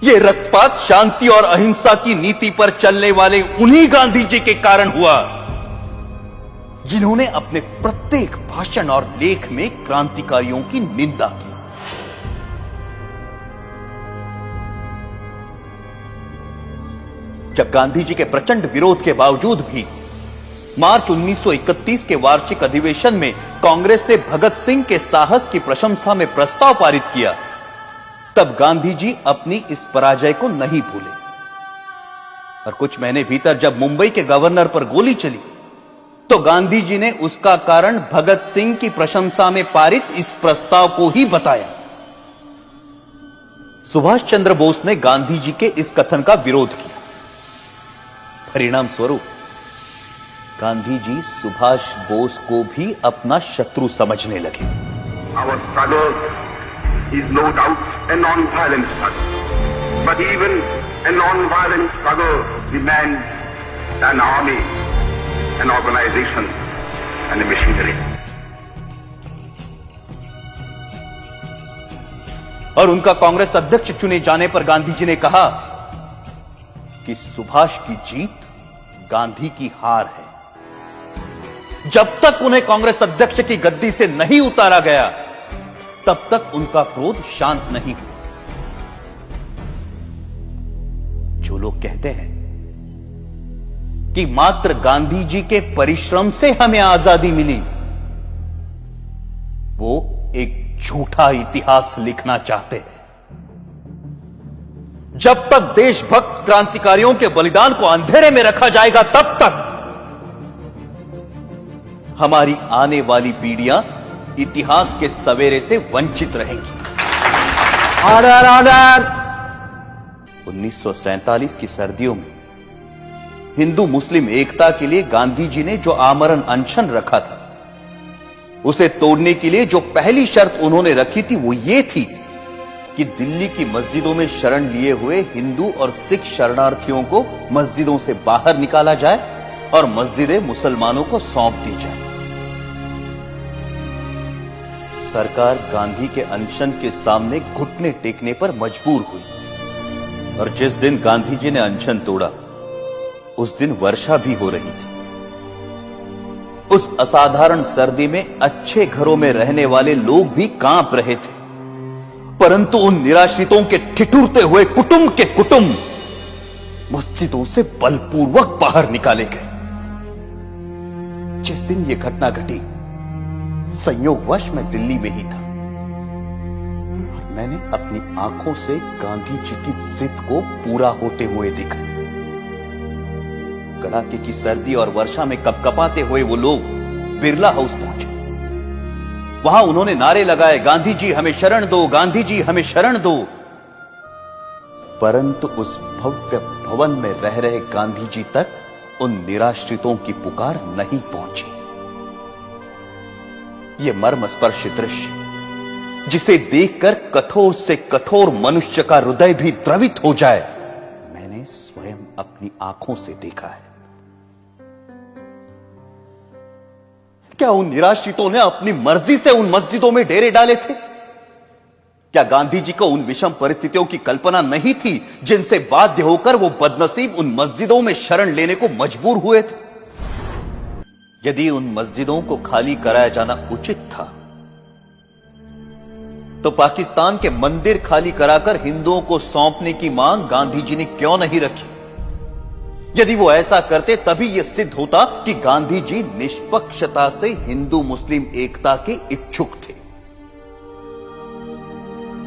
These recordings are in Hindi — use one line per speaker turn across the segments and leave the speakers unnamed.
ये रक्तपात शांति और अहिंसा की नीति पर चलने वाले उन्हीं गांधी जी के कारण हुआ जिन्होंने अपने प्रत्येक भाषण और लेख में क्रांतिकारियों की निंदा की। जब गांधी जी के प्रचंड विरोध के बावजूद भी मार्च 1931 के वार्षिक अधिवेशन में कांग्रेस ने भगत सिंह के साहस की प्रशंसा में प्रस्ताव पारित किया, तब गांधी जी अपनी इस पराजय को नहीं भूले और कुछ महीने भीतर जब मुंबई के गवर्नर पर गोली चली तो गांधी जी ने उसका कारण भगत सिंह की प्रशंसा में पारित इस प्रस्ताव को ही बताया। सुभाष चंद्र बोस ने गांधी जी के इस कथन का विरोध किया। परिणाम स्वरूप गांधी जी सुभाष बोस को भी अपना शत्रु समझने लगे।
Our struggle is no doubt a non-violent struggle, but even a non-violent struggle demands an army, an organization, and a machinery.
और उनका कांग्रेस अध्यक्ष चुने जाने पर गांधी जी ने कहा कि सुभाष की जीत गांधी की हार है। जब तक उन्हें कांग्रेस अध्यक्ष की गद्दी से नहीं उतारा गया तब तक उनका क्रोध शांत नहीं हुआ। जो लोग कहते हैं कि मात्र गांधी जी के परिश्रम से हमें आजादी मिली, वो एक झूठा इतिहास लिखना चाहते हैं। जब तक देशभक्त क्रांतिकारियों के बलिदान को अंधेरे में रखा जाएगा तब तक हमारी आने वाली पीढ़ियां इतिहास के सवेरे से वंचित रहेंगी।
Order order.
1947 की सर्दियों में हिंदू मुस्लिम एकता के लिए गांधी जी ने जो आमरण अनशन रखा था, उसे तोड़ने के लिए जो पहली शर्त उन्होंने रखी थी वो ये थी कि दिल्ली की मस्जिदों में शरण लिए हुए हिंदू और सिख शरणार्थियों को मस्जिदों से बाहर निकाला जाए और मस्जिदें मुसलमानों को सौंप दी जाए। सरकार गांधी के अनशन के सामने घुटने टेकने पर मजबूर हुई और जिस दिन गांधी जी ने अनशन तोड़ा उस दिन वर्षा भी हो रही थी। उस असाधारण सर्दी में अच्छे घरों में रहने वाले लोग भी कांप रहे थे, परंतु उन निराश्रितों के ठिठुरते हुए कुटुंब के कुटुंब मस्जिदों से बलपूर्वक बाहर निकाले गए। जिस दिन यह घटना घटी संयोगवश मैं दिल्ली में ही था और मैंने अपनी आंखों से गांधी जी की जिद को पूरा होते हुए देखा। कड़ाके की सर्दी और वर्षा में कपकपाते हुए वो लोग बिरला हाउस पहुंचे। वहां उन्होंने नारे लगाए, गांधी जी हमें शरण दो, गांधी जी हमें शरण दो। परंतु उस भव्य भवन में रह रहे गांधी जी तक उन निराश्रितों की पुकार नहीं पहुंची। यह मर्मस्पर्शी दृश्य जिसे देखकर कठोर से कठोर मनुष्य का हृदय भी द्रवित हो जाए, मैंने स्वयं अपनी आंखों से देखा है। क्या उन निराश्रितों ने अपनी मर्जी से उन मस्जिदों में डेरे डाले थे? क्या गांधी जी को उन विषम परिस्थितियों की कल्पना नहीं थी जिनसे बाध्य होकर वो बदनसीब उन मस्जिदों में शरण लेने को मजबूर हुए थे? यदि उन मस्जिदों को खाली कराया जाना उचित था तो पाकिस्तान के मंदिर खाली कराकर हिंदुओं को सौंपने की मांग गांधी जी ने क्यों नहीं रखी? यदि वो ऐसा करते तभी यह सिद्ध होता कि गांधी जी निष्पक्षता से हिंदू मुस्लिम एकता के इच्छुक थे।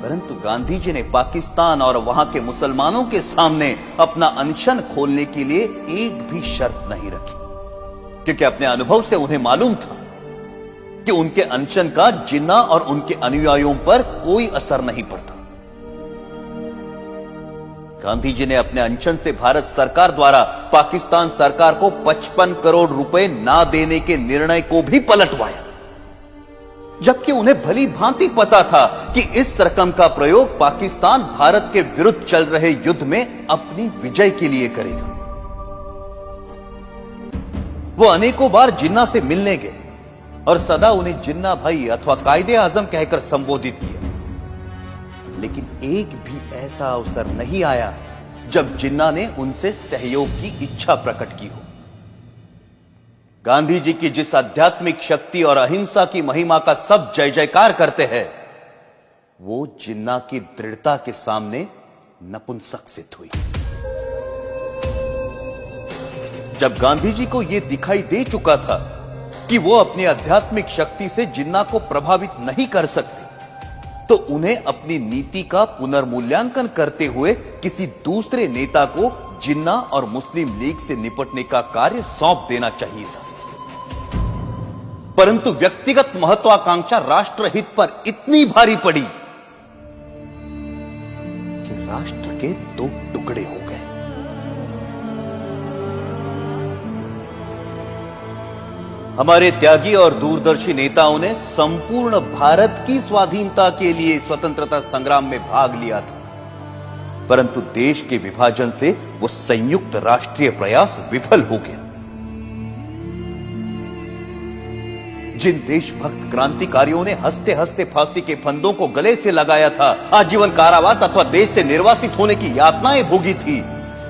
परंतु गांधी जी ने पाकिस्तान और वहां के मुसलमानों के सामने अपना अनशन खोलने के लिए एक भी शर्त नहीं रखी, क्योंकि अपने अनुभव से उन्हें मालूम था कि उनके अनशन का जिन्ना और उनके अनुयायियों पर कोई असर नहीं पड़ता। गांधी जी ने अपने अनशन से भारत सरकार द्वारा पाकिस्तान सरकार को 55 करोड़ रुपए ना देने के निर्णय को भी पलटवाया, जबकि उन्हें भली भांति पता था कि इस रकम का प्रयोग पाकिस्तान भारत के विरुद्ध चल रहे युद्ध में अपनी विजय के लिए करेगा। वो अनेकों बार जिन्ना से मिलने गए और सदा उन्हें जिन्ना भाई अथवा कायदे आजम कहकर संबोधित किया। लेकिन एक भी ऐसा अवसर नहीं आया जब जिन्ना ने उनसे सहयोग की इच्छा प्रकट की हो। गांधी जी की जिस आध्यात्मिक शक्ति और अहिंसा की महिमा का सब जय जयकार करते हैं, वो जिन्ना की दृढ़ता के सामने नपुंसक सिद्ध हुई। जब गांधी जी को यह दिखाई दे चुका था कि वो अपनी आध्यात्मिक शक्ति से जिन्ना को प्रभावित नहीं कर सकते, तो उन्हें अपनी नीति का पुनर्मूल्यांकन करते हुए किसी दूसरे नेता को जिन्ना और मुस्लिम लीग से निपटने का कार्य सौंप देना चाहिए था। परंतु व्यक्तिगत महत्वाकांक्षा राष्ट्रहित पर इतनी भारी पड़ी कि राष्ट्र के दो टुकड़े हो गए। हमारे त्यागी और दूरदर्शी नेताओं ने संपूर्ण भारत की स्वाधीनता के लिए स्वतंत्रता संग्राम में भाग लिया था, परंतु देश के विभाजन से वो संयुक्त राष्ट्रीय प्रयास विफल हो गया। जिन देशभक्त क्रांतिकारियों ने हंसते हंसते फांसी के फंदों को गले से लगाया था, आजीवन कारावास अथवा देश से निर्वासित होने की यातनाएं भोगी थी,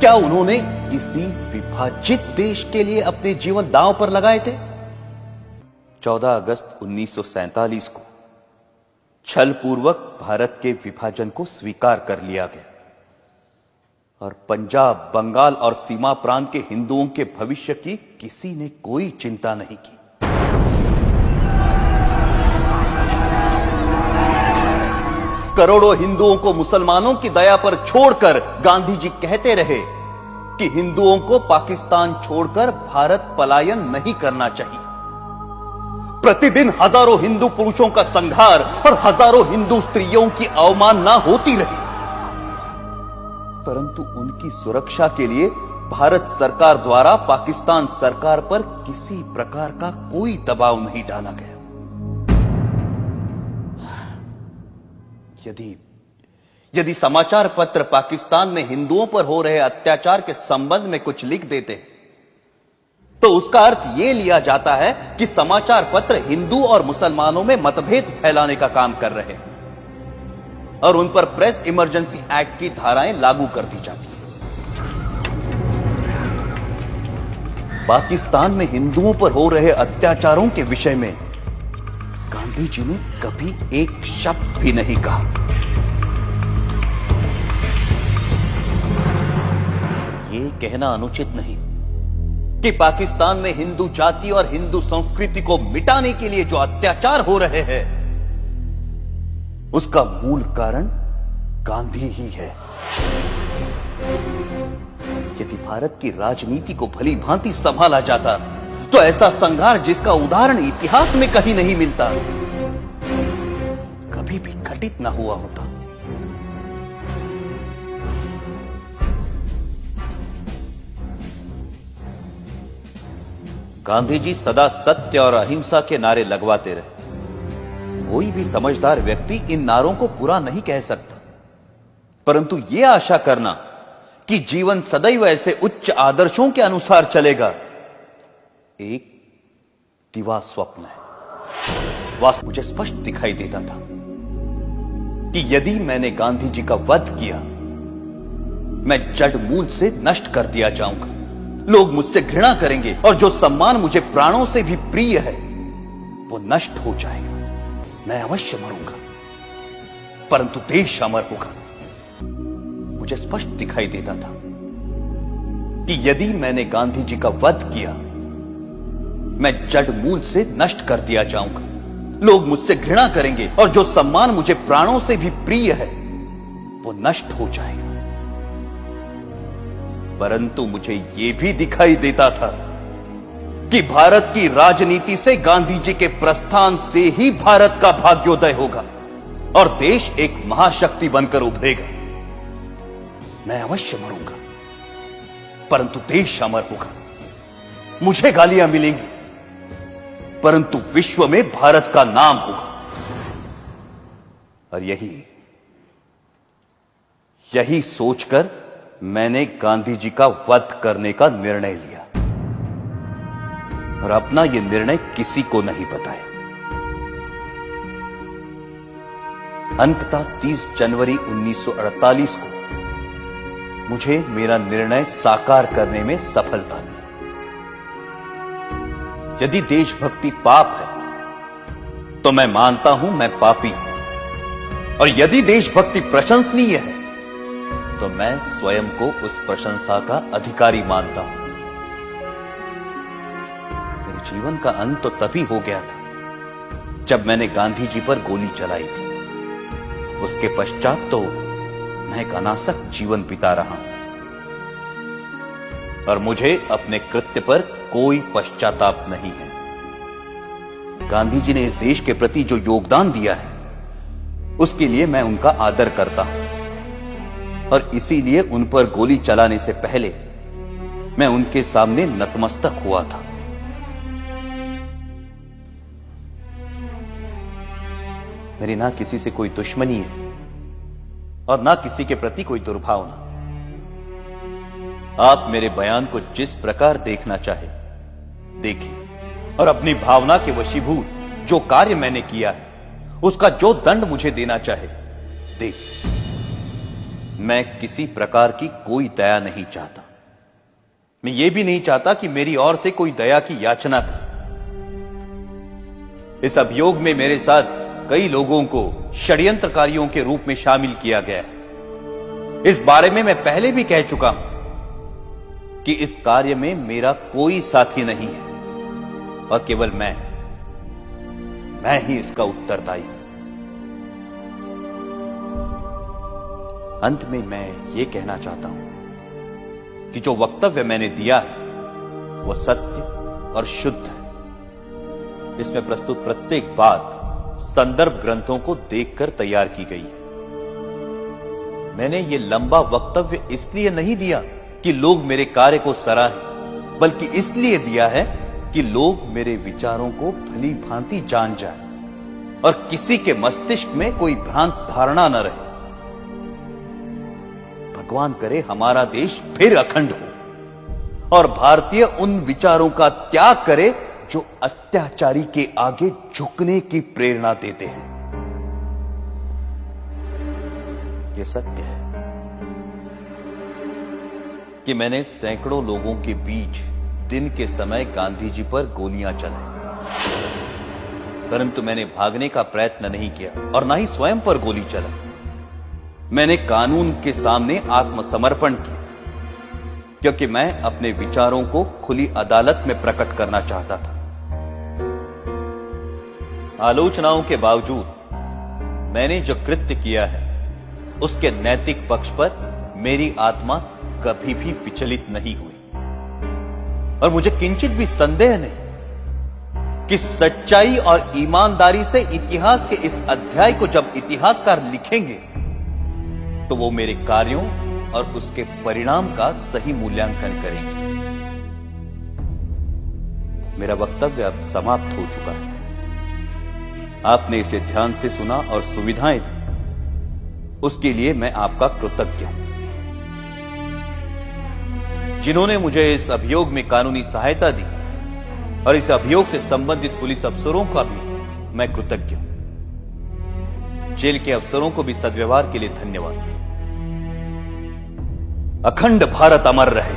क्या उन्होंने इसी विभाजित देश के लिए अपने जीवन दांव पर लगाए थे? 14 अगस्त 1947 को छलपूर्वक भारत के विभाजन को स्वीकार कर लिया गया और पंजाब, बंगाल और सीमा प्रांत के हिंदुओं के भविष्य की किसी ने कोई चिंता नहीं की। करोड़ों हिंदुओं को मुसलमानों की दया पर छोड़कर गांधी जी कहते रहे कि हिंदुओं को पाकिस्तान छोड़कर भारत पलायन नहीं करना चाहिए। प्रतिदिन हजारों हिंदू पुरुषों का संहार और हजारों हिंदू स्त्रियों की अवमानना होती रही, परंतु उनकी सुरक्षा के लिए भारत सरकार द्वारा पाकिस्तान सरकार पर किसी प्रकार का कोई दबाव नहीं डाला गया। यदि समाचार पत्र पाकिस्तान में हिंदुओं पर हो रहे अत्याचार के संबंध में कुछ लिख देते हैं, तो उसका अर्थ यह लिया जाता है कि समाचार पत्र हिंदू और मुसलमानों में मतभेद फैलाने का काम कर रहे हैं और उन पर प्रेस इमरजेंसी एक्ट की धाराएं लागू कर दी जाती हैं। पाकिस्तान में हिंदुओं पर हो रहे अत्याचारों के विषय में गांधी जी ने कभी एक शब्द भी नहीं कहा। यह कहना अनुचित नहीं कि पाकिस्तान में हिंदू जाति और हिंदू संस्कृति को मिटाने के लिए जो अत्याचार हो रहे हैं, उसका मूल कारण गांधी ही है। यदि भारत की राजनीति को भली भांति संभाला जाता, तो ऐसा संघार जिसका उदाहरण इतिहास में कहीं नहीं मिलता, कभी भी घटित ना हुआ होता। गांधी जी सदा सत्य और अहिंसा के नारे लगवाते रहे। कोई भी समझदार व्यक्ति इन नारों को पूरा नहीं कह सकता, परंतु यह आशा करना कि जीवन सदैव ऐसे उच्च आदर्शों के अनुसार चलेगा, एक दिवा स्वप्न है। वास्तव मुझे स्पष्ट दिखाई देता था कि यदि मैंने गांधी जी का वध किया, मैं जड़ मूल से नष्ट कर दिया जाऊंगा। लोग मुझसे घृणा करेंगे और जो सम्मान मुझे प्राणों से भी प्रिय है, वो नष्ट हो जाएगा। मैं अवश्य मरूंगा, परंतु देश अमर होगा। मुझे स्पष्ट दिखाई देता था कि यदि मैंने गांधी जी का वध किया, मैं जड़ मूल से नष्ट कर दिया जाऊंगा। लोग मुझसे घृणा करेंगे और जो सम्मान मुझे प्राणों से भी प्रिय है, वो नष्ट हो जाएगा। परंतु मुझे यह भी दिखाई देता था कि भारत की राजनीति से गांधी जी के प्रस्थान से ही भारत का भाग्योदय होगा और देश एक महाशक्ति बनकर उभरेगा। मैं अवश्य मरूंगा, परंतु देश अमर होगा। मुझे गालियां मिलेंगी, परंतु विश्व में भारत का नाम होगा। और यही सोचकर मैंने गांधी जी का वध करने का निर्णय लिया और अपना यह निर्णय किसी को नहीं बताया। अंततः 30 जनवरी 1948 को मुझे मेरा निर्णय साकार करने में सफलता मिली। यदि देशभक्ति पाप है तो मैं मानता हूं मैं पापी हूं, और यदि देशभक्ति प्रशंसनीय है तो मैं स्वयं को उस प्रशंसा का अधिकारी मानता हूं। मेरे जीवन का अंत तो तभी हो गया था जब मैंने गांधी जी पर गोली चलाई थी। उसके पश्चात तो मैं एक अनासक जीवन बिता रहा हूं और मुझे अपने कृत्य पर कोई पश्चाताप नहीं है। गांधी जी ने इस देश के प्रति जो योगदान दिया है उसके लिए मैं उनका आदर करता हूं, और इसीलिए उन पर गोली चलाने से पहले मैं उनके सामने नतमस्तक हुआ था। मेरी ना किसी से कोई दुश्मनी है और ना किसी के प्रति कोई दुर्भावना। आप मेरे बयान को जिस प्रकार देखना चाहे देखिए, और अपनी भावना के वशीभूत जो कार्य मैंने किया है उसका जो दंड मुझे देना चाहे देखिए। मैं किसी प्रकार की कोई दया नहीं चाहता। मैं ये भी नहीं चाहता कि मेरी ओर से कोई दया की याचना करे। इस अभियोग में मेरे साथ कई लोगों को षड्यंत्रकारियों के रूप में शामिल किया गया है। इस बारे में मैं पहले भी कह चुका हूं कि इस कार्य में मेरा कोई साथी नहीं है, और केवल मैं ही इसका उत्तरदायी हूं। अंत में मैं ये कहना चाहता हूं कि जो वक्तव्य मैंने दिया है वो सत्य और शुद्ध है। इसमें प्रस्तुत प्रत्येक बात संदर्भ ग्रंथों को देखकर तैयार की गई है। मैंने ये लंबा वक्तव्य इसलिए नहीं दिया कि लोग मेरे कार्य को सराहें, बल्कि इसलिए दिया है कि लोग मेरे विचारों को भली भांति जान जाएं और किसी के मस्तिष्क में कोई भ्रांत धारणा न रहे। भगवान करे हमारा देश फिर अखंड हो और भारतीय उन विचारों का त्याग करे जो अत्याचारी के आगे झुकने की प्रेरणा देते हैं। यह सत्य है कि मैंने सैकड़ों लोगों के बीच दिन के समय गांधी जी पर गोलियां चलाई, परंतु मैंने भागने का प्रयत्न नहीं किया और ना ही स्वयं पर गोली चलाई। मैंने कानून के सामने आत्मसमर्पण किया, क्योंकि मैं अपने विचारों को खुली अदालत में प्रकट करना चाहता था। आलोचनाओं के बावजूद मैंने जो कृत्य किया है उसके नैतिक पक्ष पर मेरी आत्मा कभी भी विचलित नहीं हुई, और मुझे किंचित भी संदेह नहीं कि सच्चाई और ईमानदारी से इतिहास के इस अध्याय को जब इतिहासकार लिखेंगे तो वो मेरे कार्यों और उसके परिणाम का सही मूल्यांकन करेंगे। मेरा वक्तव्य अब समाप्त हो चुका है। आपने इसे ध्यान से सुना और सुविधाएं दी, उसके लिए मैं आपका कृतज्ञ हूं। जिन्होंने मुझे इस अभियोग में कानूनी सहायता दी और इस अभियोग से संबंधित पुलिस अफसरों का भी मैं कृतज्ञ हूं। जेल के अफसरों को भी सद्व्यवहार के लिए धन्यवाद। अखंड भारत अमर रहे।